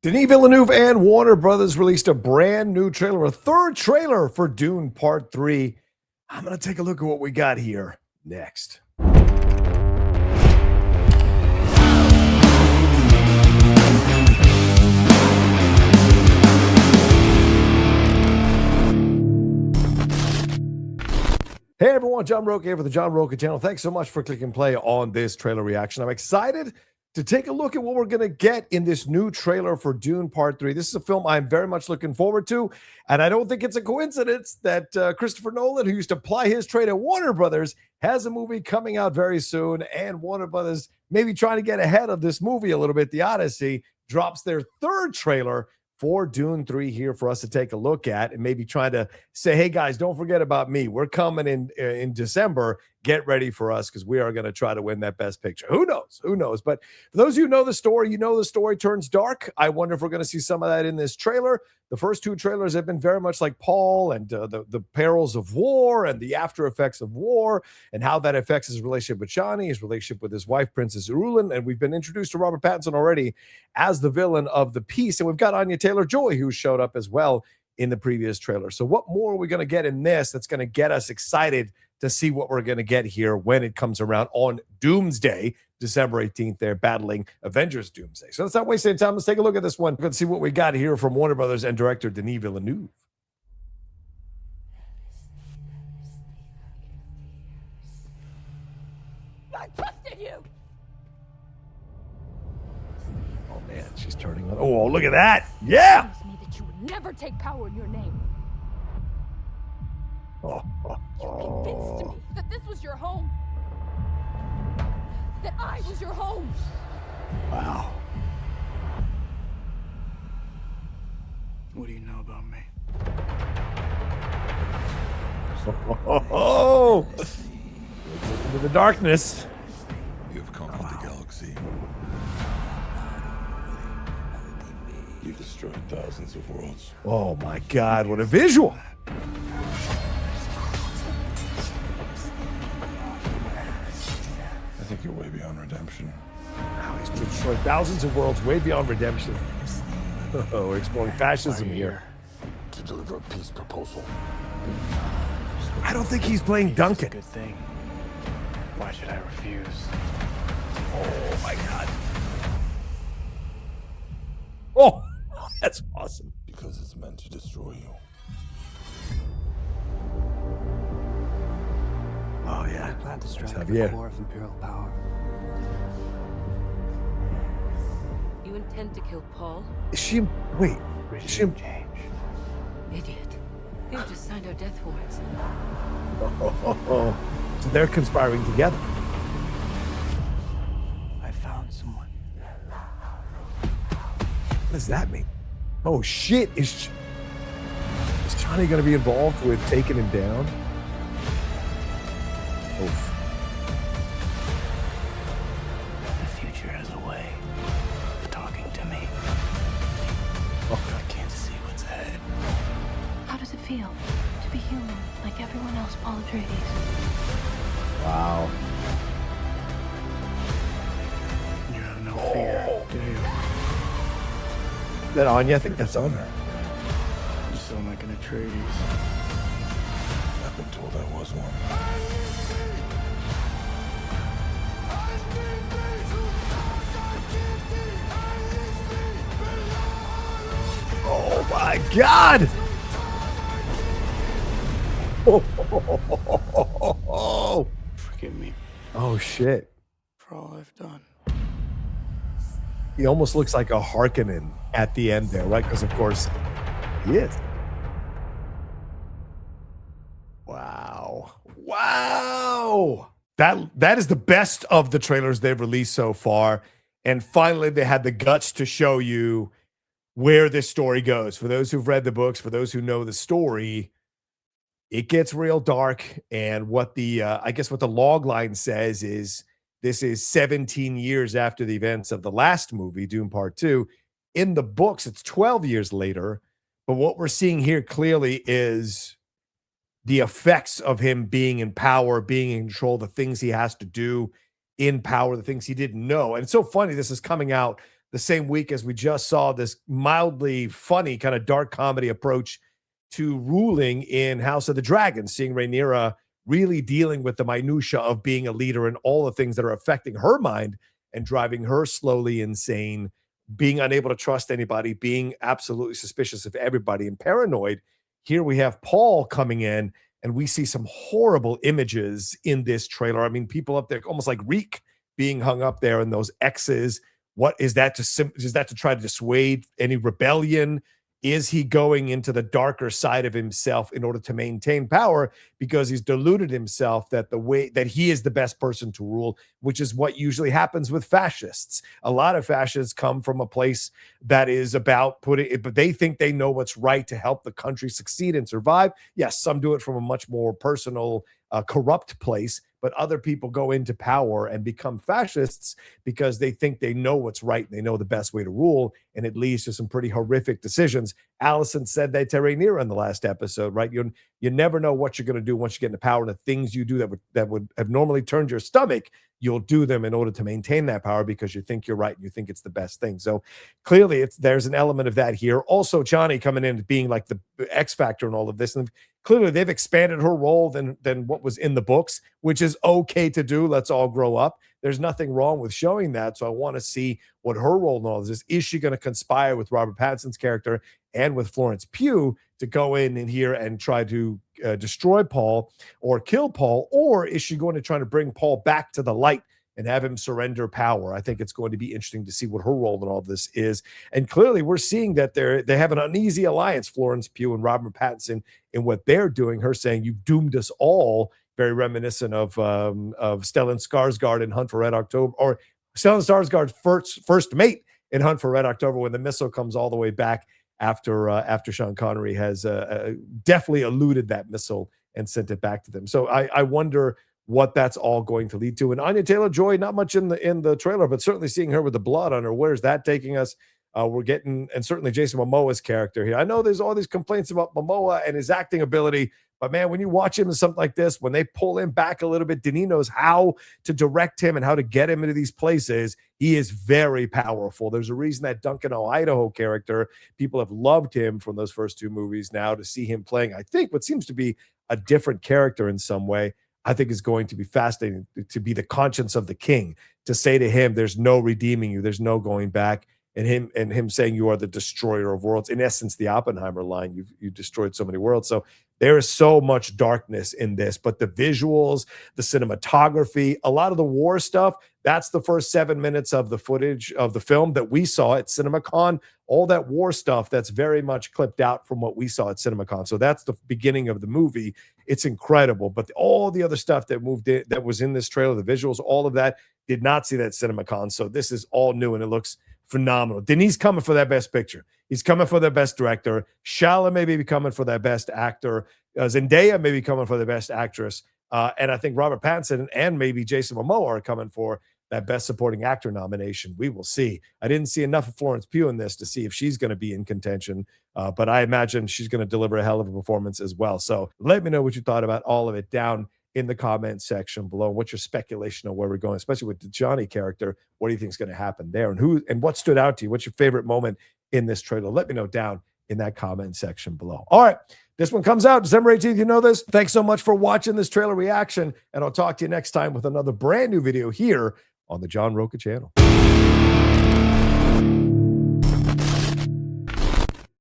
Denis Villeneuve and Warner Brothers released a brand new trailer, a third trailer for Dune Part 3. I'm going to take a look at what we got here next. Hey everyone, John Rocha here for the John Rocha channel. Thanks so much for clicking play on this trailer reaction. I'm excited to take a look at what we're going to get in this new trailer for Dune Part 3. This is a film I'm very much looking forward to, and I don't think it's a coincidence that Christopher Nolan, who used to ply his trade at Warner Brothers, has a movie coming out very soon, and Warner Brothers maybe trying to get ahead of this movie a little bit. The Odyssey drops their third trailer for Dune 3 here for us to take a look at, and maybe trying to say, hey guys, don't forget about me. We're coming in December. Get ready for us because we are going to try to win that best picture. Who knows? Who knows? But for those of you who know the story, you know the story turns dark. I wonder if we're going to see some of that in this trailer. The first two trailers have been very much like Paul and the perils of war and the after effects of war and how that affects his relationship with Chani, his relationship with his wife, Princess Irulan. And we've been introduced to Robert Pattinson already as the villain of the piece. And we've got Anya Taylor-Joy, who showed up as well in the previous trailer. So what more are we going to get in this that's going to get us excited to see what we're going to get here when it comes around on Doomsday, December 18th? They're battling Avengers Doomsday. So let's not waste any time. Let's take a look at this one. Let's see what we got here from Warner Brothers and director Denis Villeneuve. I trusted you. Oh man, she's turning on. Oh, look at that. Yeah. Promise me that you would never take power in your name. Oh, You convinced me that this was your home. That I was your home. wow. What do you know about me? Oh, into the darkness. You've conquered the galaxy. You've destroyed thousands of worlds. Oh my God, what a visual. I think you're way beyond redemption. Wow, he's destroyed thousands of worlds, way beyond redemption. Oh, we're exploring fascism here. To deliver a peace proposal. I don't think he's playing It's a Duncan. good thing. Why should I refuse? Oh my God. Oh, that's awesome. Because it's meant to destroy you. Oh yeah. Plan to strike Javier. the core of imperial power. You intend to kill Paul? Is she? Wait. Is she? Regime change. Idiot. You just signed our death warrants. So they're conspiring together. I found someone. What does that mean? Oh shit! Is Chani going to be involved with taking him down? Oof. The future has a way of talking to me. Oh. But I can't see what's ahead. How does it feel to be human like everyone else, Paul Atreides? Wow. You have no fear, do you? Is that Anya? I think that's on her. You sound like an Atreides. I've been told I was one. Oh my God! Forgive me Oh shit! for all I've done. He almost looks like a Harkonnen at the end there, right? Because of course he is. Wow! Wow! That is the best of the trailers they've released so far, and finally they had the guts to show you where this story goes. For those who've read the books, for those who know the story, it gets real dark. And what the I guess what the log line says is this is 17 years after the events of the last movie, Dune Part 2. In the books, it's 12 years later. But what we're seeing here clearly is the effects of him being in power, being in control, the things he has to do in power, the things he didn't know. And it's so funny, this is coming out the same week as we just saw this mildly funny kind of dark comedy approach to ruling in House of the Dragon, seeing Rhaenyra really dealing with the minutia of being a leader and all the things that are affecting her mind and driving her slowly insane, being unable to trust anybody, being absolutely suspicious of everybody and paranoid. Here we have Paul coming in, and we see some horrible images in this trailer. I mean, people up there almost like reek being hung up there and those X's. What is that is that to try to dissuade any rebellion? Is he going into the darker side of himself in order to maintain power because he's deluded himself that the way that he is the best person to rule, which is what usually happens with fascists. A lot of fascists come from a place that is about putting it, but they think they know what's right to help the country succeed and survive. Yes, some do it from a much more personal, corrupt place, but other people go into power and become fascists because they think they know what's right and they know the best way to rule, and it leads to some pretty horrific decisions. Allison said that to Rhaenyra in the last episode, right? You never know what you're going to do once you get into power, and the things you do that would have normally turned your stomach, you'll do them in order to maintain that power because you think you're right and you think it's the best thing. So clearly there's an element of that here. Also, Chani coming in being like the X factor in all of this, and clearly they've expanded her role than what was in the books, which is okay to do. Let's all grow up. There's nothing wrong with showing that. So I want to see what her role in all of this is. Is she going to conspire with Robert Pattinson's character and with Florence Pugh to go in here and try to destroy Paul or kill Paul? Or is she going to try to bring Paul back to the light and have him surrender power? I think it's going to be interesting to see what her role in all this is. And clearly we're seeing that they have an uneasy alliance, Florence Pugh and Robert Pattinson, in what they're doing. Her saying, "You doomed us all," very reminiscent of Stellan Skarsgård in Hunt for Red October, or Stellan Skarsgård's first mate in Hunt for Red October, when the missile comes all the way back after Sean Connery has definitely eluded that missile and sent it back to them. So I wonder what that's all going to lead to. And Anya Taylor-Joy, not much in the trailer, but certainly seeing her with the blood on her. Where's that taking us? We're getting, and certainly Jason Momoa's character here. I know there's all these complaints about Momoa and his acting ability, but man, when you watch him in something like this, when they pull him back a little bit, Denis knows how to direct him and how to get him into these places. He is very powerful. There's a reason that Duncan Idaho character, people have loved him from those first two movies. Now to see him playing, I think, what seems to be a different character in some way, I think is going to be fascinating, to be the conscience of the king, to say to him, there's no redeeming you, there's no going back. And him saying, you are the destroyer of worlds. In essence, the Oppenheimer line, you destroyed so many worlds. So there is so much darkness in this, but the visuals, the cinematography, a lot of the war stuff, that's the first 7 minutes of the footage of the film that we saw at CinemaCon. All that war stuff, that's very much clipped out from what we saw at CinemaCon. So that's the beginning of the movie. It's incredible. But all the other stuff that that was in this trailer, the visuals, all of that, did not see that at CinemaCon. So this is all new, and it looks phenomenal. Denis coming for that best picture. He's coming for the best director. Chalamet may be coming for that best actor. Zendaya may be coming for the best actress. And I think Robert Pattinson and maybe Jason Momoa are coming for that best supporting actor nomination. We will see. I didn't see enough of Florence Pugh in this to see if she's going to be in contention, but I imagine she's going to deliver a hell of a performance as well. So let me know what you thought about all of it down in the comment section below. What's your speculation on where we're going, especially with the Johnny character? What do you think is going to happen there? And what stood out to you? What's your favorite moment in this trailer? Let me know down in that comment section below. All right. This one comes out December 18th. You know this. Thanks so much for watching this trailer reaction, and I'll talk to you next time with another brand new video here on the John Rocha channel.